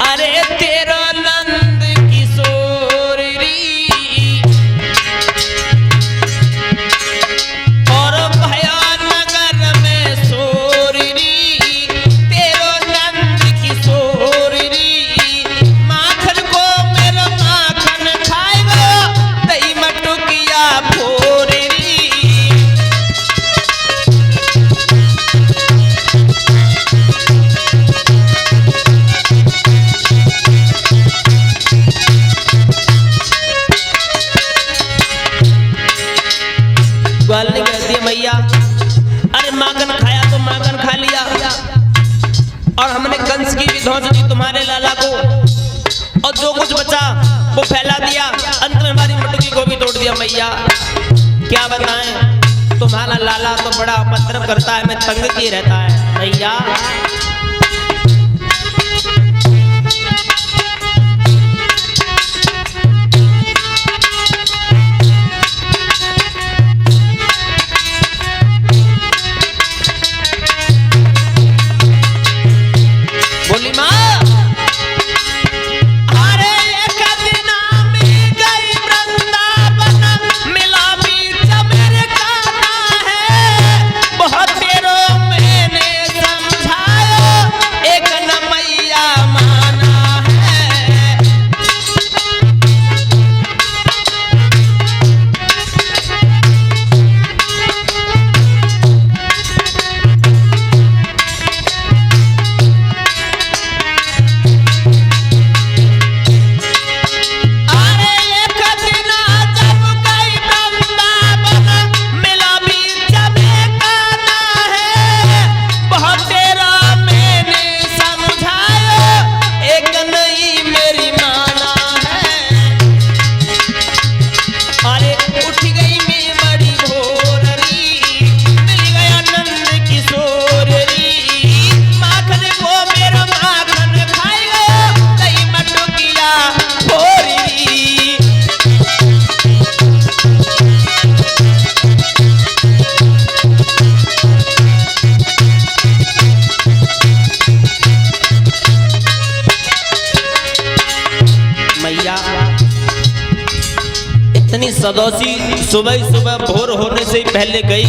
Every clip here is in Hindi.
अरे तेरा नंद किशोर री और भयानगर में सोर री तेरो नंद किशोर री माखन को मेरा माखन खाएगा दही मटुकिया फोर री। ग्वाल ने कहती है मैया अरे माखन खाया तो माखन खा लिया और हमने कंस की भी धौंस दी तुम्हारे लाला को और जो कुछ बचा वो फैला दिया अंत में हमारी मटकी को भी तोड़ दिया। मैया क्या बताएं तुम्हारा लाला तो बड़ा उपद्रव करता है, मैं तंग की रहता है मैया। सदौसी सुबह सुबह भोर होने से ही पहले गई,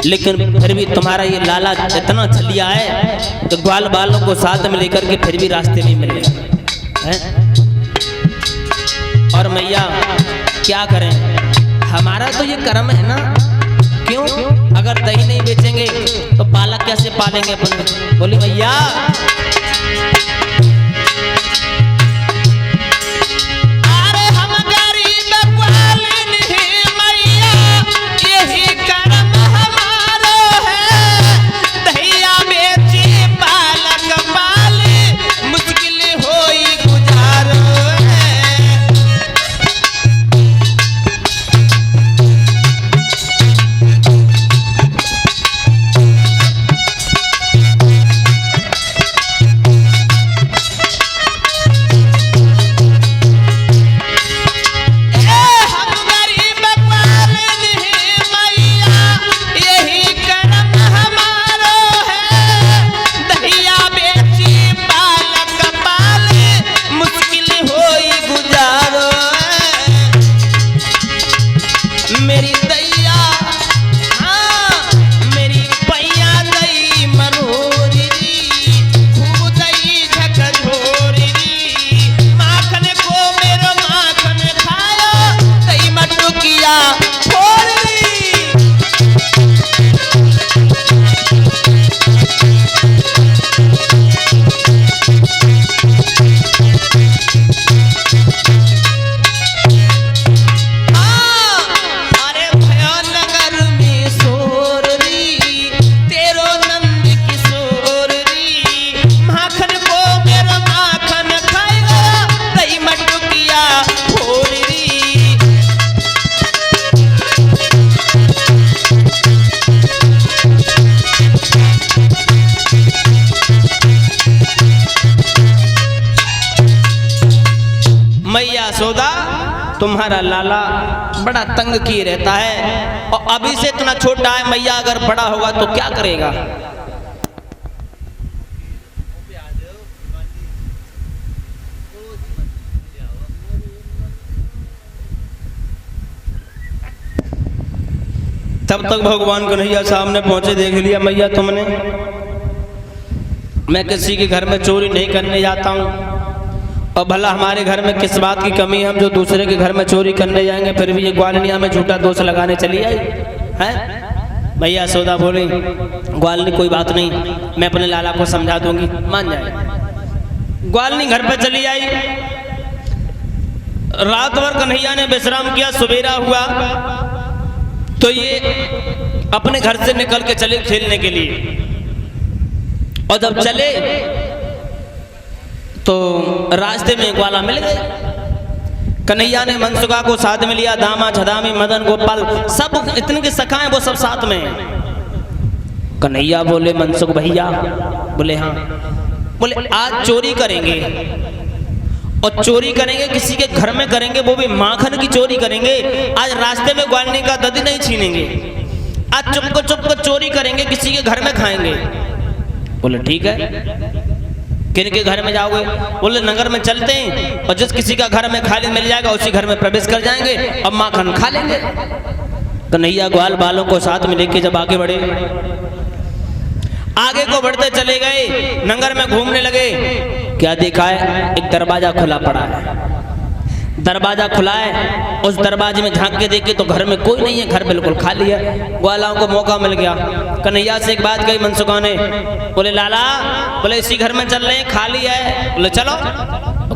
लेकिन फिर भी तुम्हारा ये लाला इतना छलिया है कि ग्वाल बालों को साथ में लेकर के फिर भी रास्ते नहीं मिले हैं। और मैया क्या करें, हमारा तो ये कर्म है ना, क्यों अगर दही नहीं बेचेंगे तो बालक कैसे पालेंगे अपन। बोली मैया तुम्हारा लाला बड़ा तंग किए रहता है और अभी से इतना छोटा है, मैया अगर बड़ा होगा तो क्या करेगा। तब तक भगवान कन्हैया सामने पहुंचे, देख लिया मैया तुमने, मैं किसी के घर में चोरी नहीं करने जाता हूँ, और भला हमारे घर में किस बात की कमी है हम जो दूसरे के घर में चोरी करने जाएंगे, फिर भी ये ग्वालनिया में झूठा दोष लगाने चली आई है। भैया सौदा बोली, ग्वालनी कोई बात नहीं, मैं अपने लाला को समझा दूंगी, मान जाए। ग्वालनी घर पे चली आई। रात भर कन्हैया ने विश्राम किया। सवेरा हुआ तो ये अपने घर से निकल के चले खेलने के लिए, और जब चले तो रास्ते में ग्वाला मिल गए। कन्हैया ने मनसुखा को साथ में लिया, दामा छदामी मदन गोपाल सब इतने के सखाए वो सब साथ में। कन्हैया बोले मनसुख भैया, बोले हाँ, बोले आज चोरी करेंगे, और चोरी करेंगे किसी के घर में करेंगे, वो भी माखन की चोरी करेंगे। आज रास्ते में ग्वालनी का दधी नहीं छीनेंगे, आज चुप चोरी करेंगे, किसी के घर में खाएंगे। बोले ठीक है, किन के घर में जाओगे? बोले नगर में चलते हैं, और जिस किसी का घर में खाली मिल जाएगा उसी घर में प्रवेश कर जाएंगे और माखन खा लेंगे। कन्हैया ग्वाल बालों को साथ में लेके जब आगे बढ़े, आगे को बढ़ते चले गए, नगर में घूमने लगे। क्या देखा है? एक दरवाजा खुला पड़ा है। दरवाजा खुला है, उस दरवाजे में झांक के देखे तो घर में कोई नहीं है, घर बिल्कुल खाली है। ग्वालाओं को मौका मिल गया। कन्हैया से एक बात कही मनसुखा ने, बोले लाला, बोले इसी घर में चल रहे हैं, खाली है। बोले चलो।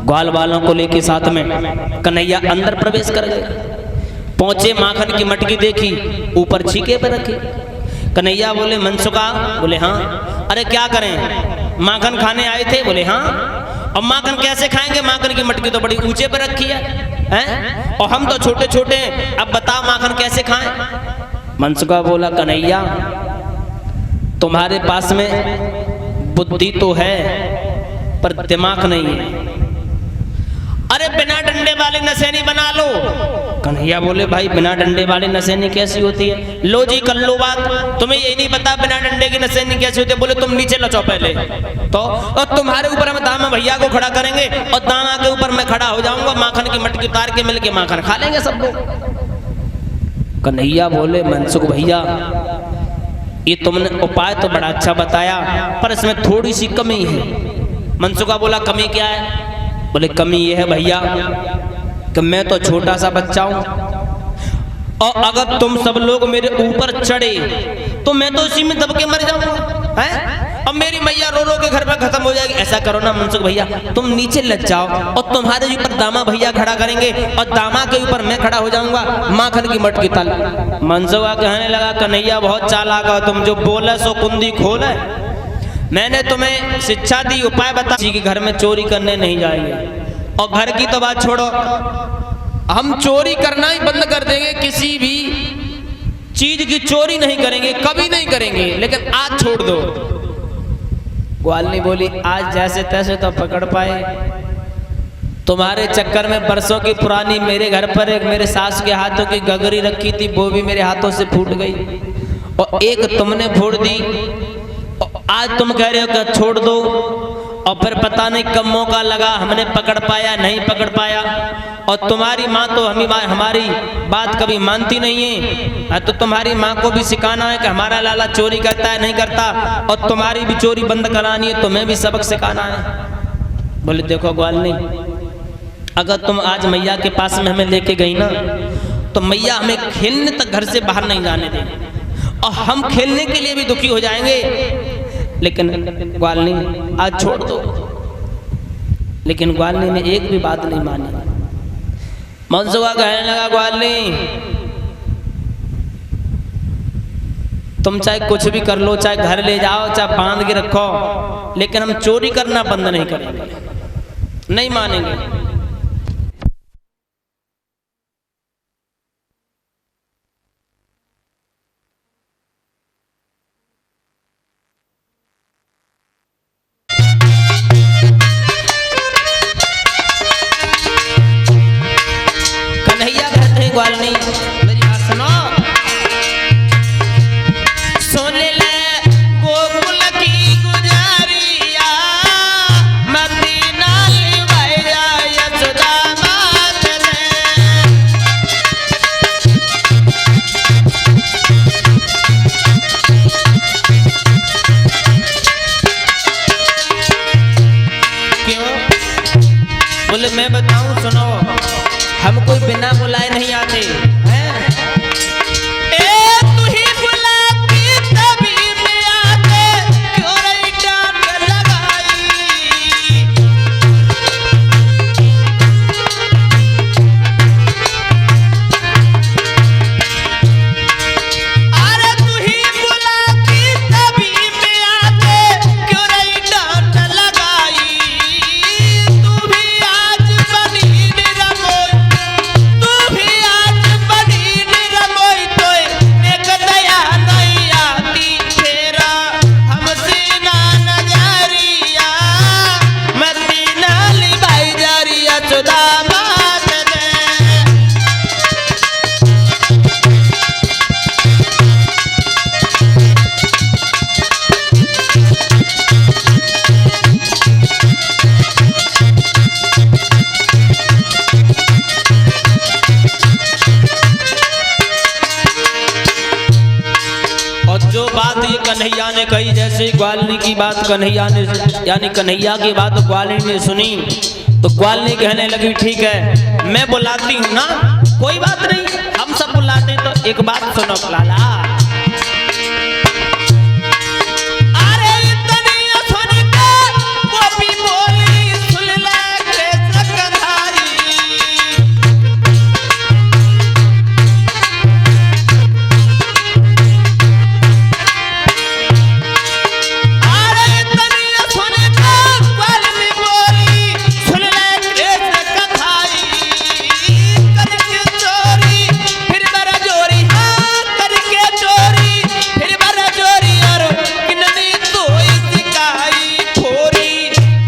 ग्वाल वालों को लेके साथ में कन्हैया अंदर प्रवेश कर गए। पहुंचे, माखन की मटकी देखी, ऊपर छीके पे रखी। कन्हैया बोले मनसुखा, बोले हाँ। अरे क्या करें, माखन खाने आए थे? बोले हाँ। और माखन कैसे खाएंगे, माखन की मटकी तो बड़ी ऊंचे पर रखी है, और हम तो छोटे छोटे हैं, अब बताओ माखन कैसे खाएं? मनसुखा बोला कन्हैया, तुम्हारे पास में बुद्धि तो है पर दिमाग नहीं है। अरे बिना डंडे वाली नसेनी बना लो। कन्हैया बोले भाई बिना डंडे वाली नसेनी कैसी होती है? लो जी कर लो बात, तुम्हें यही नहीं पता बिना डंडे की नसेनी कैसी होती है? बोले तुम नीचे लचो पहले तो, और तुम्हारे ऊपर हम दामा भैया को खड़ा करेंगे, और दामा के ऊपर मैं खड़ा हो जाऊंगा, माखन की मटकी उतार के मिलके माखन खा लेंगे सब लोग। कन्हैया बोले मनसुख भैया, ये तुमने उपाय तो बड़ा अच्छा बताया, पर इसमें थोड़ी सी कमी है। मनसुखा बोला कमी क्या है? बोले कमी ये है भैया कि मैं तो छोटा सा बच्चा हूं, और अगर तुम सब लोग मेरे ऊपर चढ़े तो मैं तो उसी में दब के मर जाऊंगा, हैं? और मेरी मैया रो रो के घर में खत्म हो जाएगी। ऐसा करो ना मनसुख भैया, तुम नीचे लग जाओ, और तुम्हारे ऊपर दामा भैया खड़ा करेंगे, और दामा के ऊपर मैं खड़ा हो जाऊंगा, माखन की मटकी तल। मनसुखा कहने लगा कन्हैया बहुत चालाक हो तुम, जो बोले सो कुंदी खोले। मैंने तुम्हें शिक्षा दी, उपाय बता, किसी के घर में चोरी करने नहीं जाएंगे। और घर की तो बात छोड़ो, हम चोरी करना ही बंद कर देंगे, किसी भी चीज की चोरी नहीं करेंगे, कभी नहीं करेंगे, लेकिन आज छोड़ दो। ग्वालनी बोली आज जैसे तैसे तो पकड़ पाए, तुम्हारे चक्कर में बरसों की पुरानी मेरे घर पर एक मेरे सास के हाथों की गगरी रखी थी, वो भी मेरे हाथों से फूट गई, और एक तुमने फोड़ दी। आज तुम कह रहे हो कि छोड़ दो, और फिर पता नहीं कब मौका लगा, हमने पकड़ पाया नहीं पकड़ पाया। और तुम्हारी माँ तो हमारी बात कभी मानती नहीं है, तो तुम्हारी माँ को भी सिखाना है कि हमारा लाला चोरी करता है नहीं करता, और तुम्हारी भी चोरी बंद करानी है, तुम्हें भी सबक सिखाना है। बोले देखो ग्वालनी, अगर तुम आज मैया के पास में हमें लेके गई ना, तो मैया हमें खेलने तक घर से बाहर नहीं जाने देंगे, और हम खेलने के लिए भी दुखी हो जाएंगे। लेकिन ग्वालनी आज छोड़ दो। लेकिन ग्वालनी ने एक भी बात नहीं मानी। मनसुखा कहने लगा ग्वालनी तुम चाहे कुछ भी कर लो, चाहे घर ले जाओ, चाहे बांध के रखो, लेकिन हम चोरी करना बंद नहीं करेंगे, नहीं मानेंगे। ग्वालनी मेरी बात सुनो, सुन ले गोकुल की गुजारिया, मदीना ले जाए बोले मैं बताऊं सुनो, हम कोई बिना बुलाए नहीं आते हैं। ए तू ही बुलाती तभी मैं आते, क्यों रही डांट लगाई। अरे तू ही बुलाती तभी मैं आते, क्यों रही डांट लगाई। तू भी आज बनी निरमोई, तू भी आज बनी निरमोई, तो एक दया नहीं आती तेरा हमसे ना नजरिया। मदीना लिबाई जरिया चुदा बात दे। और जो बात ये कन्हैया ने कही, जैसे ग्वालिनी की बात कन्हैया ने, यानी कन्हैया की बात ग्वालिनी ने सुनी, तो ग्वालिनी कहने लगी ठीक है मैं बुलाती हूँ ना, कोई बात नहीं, हम सब बुलाते हैं। तो एक बात सुनो लाला, अरे इतनी सुन के गोपी बोली, सुन ले के सकधारी। अरे इतनी सुन के ग्वालिनी बोली, सुन ले के सकधारी। करके चोरी फिर बरा जोरी, हाँ करके चोरी फिर बरा जोरी। और किन्नी तो सिकाई खोरी,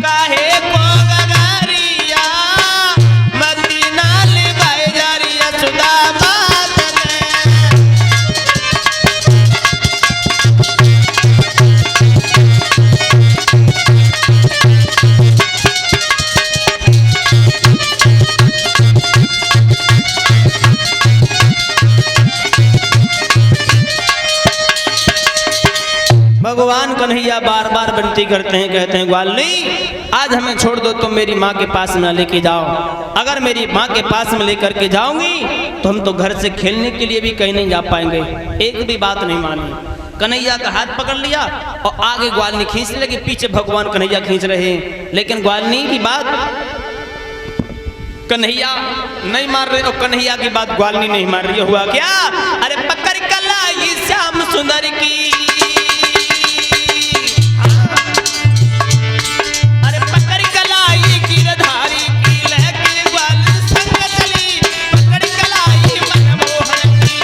काहे को गगरिया। मदीना लिबाई जरिया चुदा बात दे। भगवान कन्हैया बार बार विनती करते हैं, कहते हैं ग्वालिनी आज हमें छोड़ दो, तुम मेरी माँ के पास में लेके जाओ। अगर मेरी माँ के पास में लेकर के जाऊंगी तो हम तो घर से खेलने के लिए भी कहीं नहीं जा पाएंगे। एक भी बात नहीं मानी। कन्हैया का हाथ पकड़ लिया और आगे ग्वालिनी खींचने लगी, पीछे भगवान कन्हैया खींच रहे हैं। लेकिन ग्वालिनी की बात कन्हैया नहीं मार रहे और कन्हैया की बात ग्वालिनी नहीं मार रही। हुआ क्या, अरे पकड़ कलाई श्याम सुंदर की, अरे पकड़ कलाई गिरधारी की, लेके ग्वालिनी संग चली, पकड़ कलाई मनमोहन की।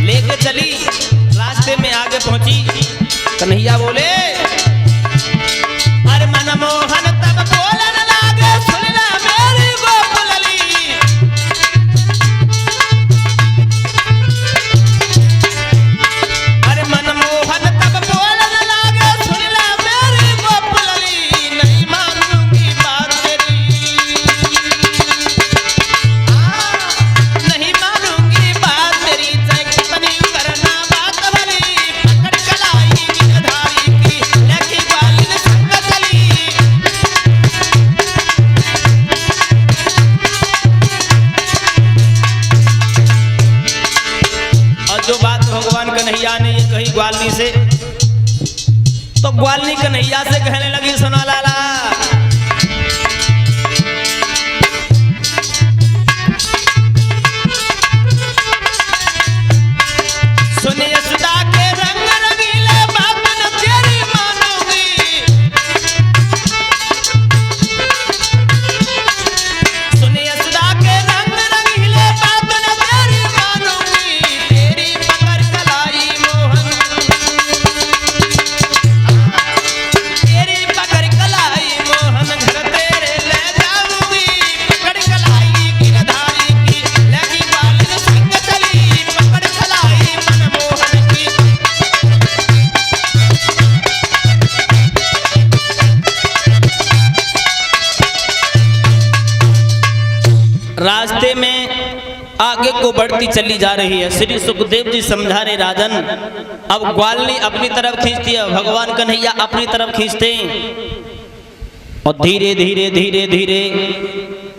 लेके चली, रास्ते में आगे पहुंची, कन्हैया बोले अरे मनमोहन तब बोलन लागे, सुन ले मेरी गोकुलली। अरे मनमोहन तब बोलन लागे, सुन ले मेरी गोकुलली। नहीं मानूंगी बात तेरी, नहीं मानूंगी बात तेरी, चाहे कितनी करना बात भली। पकड़ कलाई गिरधारी की, लेके ग्वालिनी संग चली। और जो बात भगवान कन्हैया ने ये कही ग्वालिनी से, तो ग्वालिनी कन्हैया से कहने लगी सुनो लाला, सुन यशोदा के रंग रंगीले, बात न तेरी मानूंगी। सुन यशोदा के रंग रंगीले, बात न तेरी मानूंगी। तेरी पकड़ कलाई मोहन, तेरी पकड़ कलाई आगे को बढ़ती चली जा रही है। श्री सुखदेव जी समझा रहे राजन, अब ग्वालनी अपनी तरफ खींचती है, भगवान कन्हैया अपनी तरफ खींचते हैं और धीरे धीरे धीरे धीरे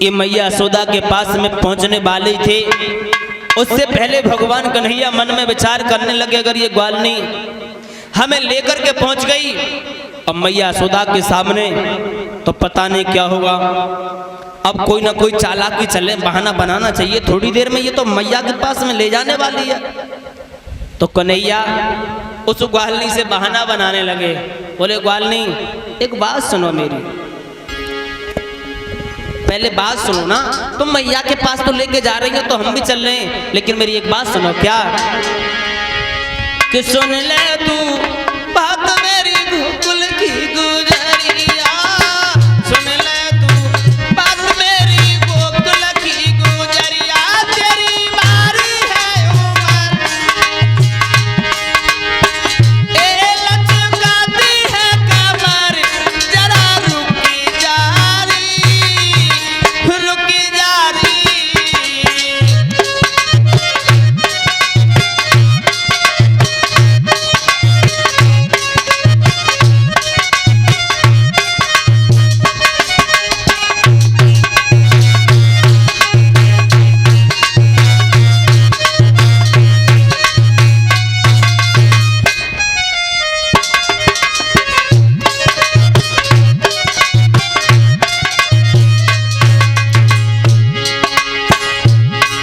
ये मैया यशोदा के पास में पहुंचने वाले थे। उससे पहले भगवान कन्हैया मन में विचार करने लगे, अगर ये ग्वालनी हमें लेकर के पहुंच गई अब मैया यशोदा के सामने तो पता नहीं क्या होगा। अब कोई ना कोई चालाकी चले, बहाना बनाना चाहिए, थोड़ी देर में ये तो मैया के पास में ले जाने वाली है। तो कन्हैया उस ग्वालनी से बहाना बनाने लगे, बोले ग्वालनी एक बात सुनो मेरी, पहले बात सुनो ना, तुम मैया के पास तो लेके जा रही हो तो हम भी चल रहे हैं, लेकिन मेरी एक बात सुनो। क्या? कि सुन ले तू बात मेरी गोकुल की गुजरिया, सुन ले तू बात मेरी गोकुल की गुजरिया, तेरी बारी है उमर ए लचकाती है कमर, जरा रुकी जा रही, रुकी जा रही।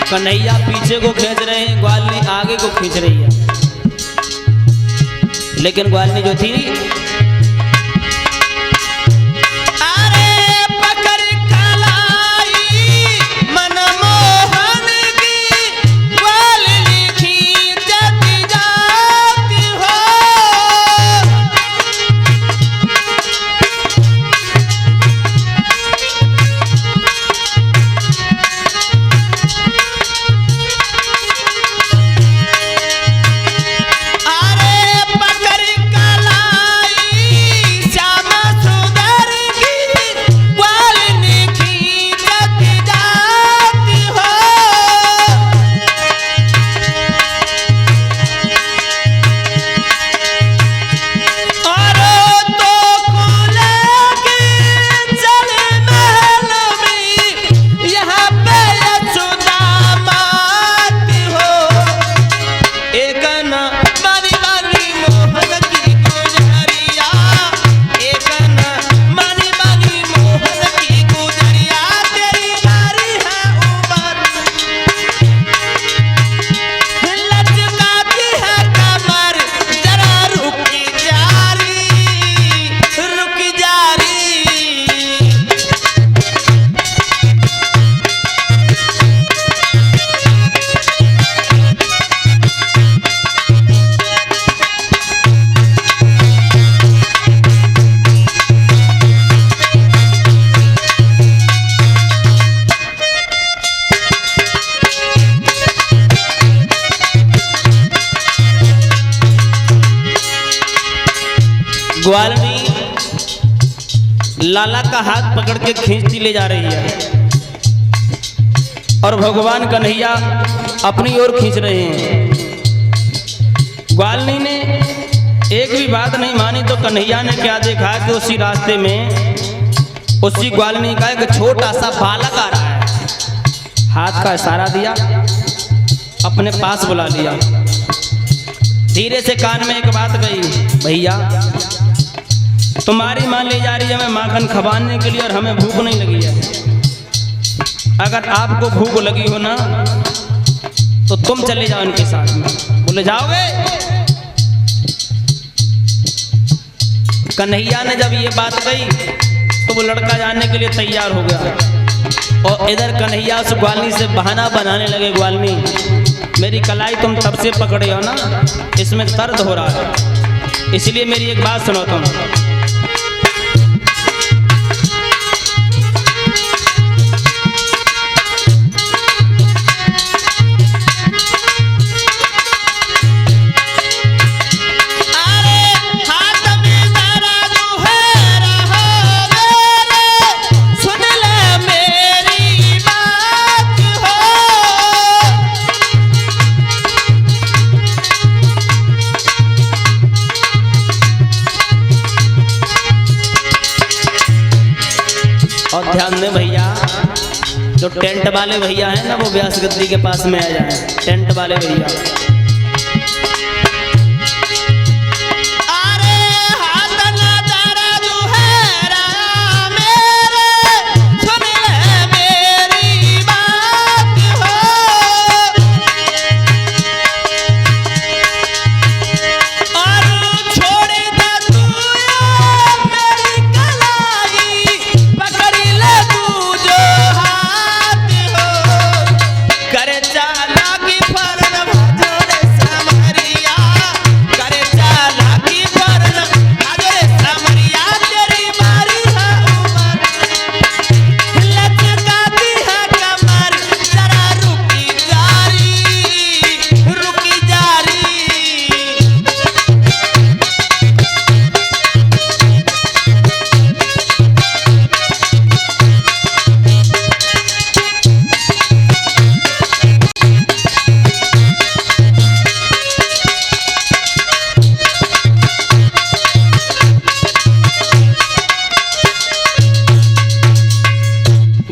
कन्हैया पीछे को खींच रहे हैं, ग्वालनी आगे को खींच रही है, लेकिन ग्वालनी जो थी ग्वालनी लाला का हाथ पकड़ के खींचती ले जा रही है और भगवान कन्हैया अपनी ओर खींच रहे हैं। ग्वालनी ने एक भी बात नहीं मानी तो कन्हैया ने क्या देखा कि उसी रास्ते में उसी ग्वालनी का एक छोटा सा बालक आ रहा है, हाथ का इशारा दिया, अपने पास बुला लिया, धीरे से कान में एक बात कही, भैया तुम्हारी माँ ले जा रही है हमें माखन खवाने के लिए और हमें भूख नहीं लगी है, अगर आपको भूख लगी हो ना तो तुम चले जाओ इनके साथ में। बोले जाओगे? कन्हैया ने जब ये बात कही तो वो लड़का जाने के लिए तैयार हो गया और इधर कन्हैया उस ग्वालनी से बहाना बनाने लगे, ग्वालनी मेरी कलाई तुम तब से पकड़े हो ना, इसमें दर्द हो रहा है, इसलिए मेरी एक बात सुनो तुम। ध्यान दें भैया, जो टेंट वाले भैया हैं ना वो व्यास गद्दी के पास में आ जाए, टेंट वाले भैया।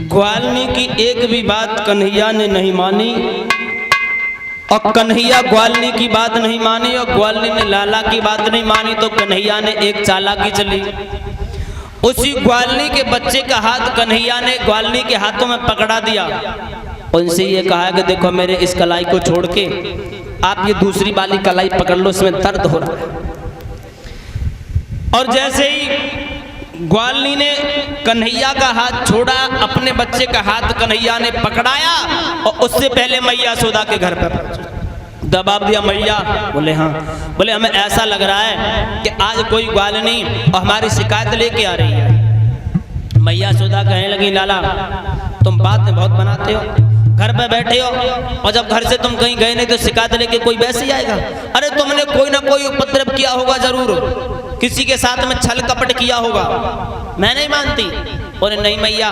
ग्वालनी की एक भी बात कन्हैया ने नहीं मानी और कन्हैया ग्वालनी की बात नहीं मानी और ग्वालनी ने लाला की बात नहीं मानी, तो कन्हैया ने एक चालाकी चली। उसी ग्वालनी के बच्चे का हाथ कन्हैया ने ग्वालनी के हाथों में पकड़ा दिया। उनसे ये कहा कि देखो मेरे इस कलाई को छोड़ के आप ये दूसरी वाली कलाई पकड़ लो, इसमें दर्द हो रहा है। और जैसे ही ग्वालनी ने कन्हैया का हाथ छोड़ा, अपने बच्चे का हाथ कन्हैया ने पकड़ाया और उससे पहले मैया यशोदा के घर पर दबाव दिया। मैया बोले हाँ, बोले हमें ऐसा लग रहा है कि आज कोई ग्वालनी और हमारी शिकायत लेके आ रही है। मैया यशोदा कहने लगी लाला तुम बात में बहुत बनाते हो, घर पे बैठे हो और जब घर से तुम कहीं गए नहीं तो शिकायत लेके कोई वैसे ही आएगा। अरे तुमने कोई ना कोई उपद्रव किया होगा, जरूर किसी के साथ में छल कपट किया होगा, मैं नहीं मानती। बोले नहीं मैया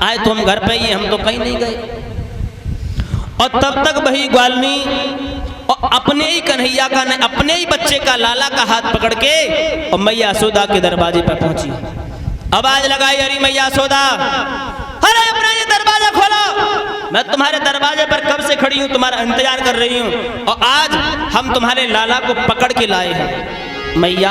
आए तो हम घर पे ही, हम तो कहीं नहीं गए। और तब तक वही ग्वालनी और अपने ही कन्हैया का, अपने ही बच्चे का, लाला का हाथ पकड़ के और मैया यशोदा के दरवाजे पर पहुंची। आवाज लगाई अरे मैया यशोदा, अरे अपना ये दरवाजा खोलो, मैं तुम्हारे दरवाजे पर कब से खड़ी हूँ, तुम्हारा इंतजार कर रही हूँ और आज हम तुम्हारे लाला को पकड़ के लाए हैं। मैया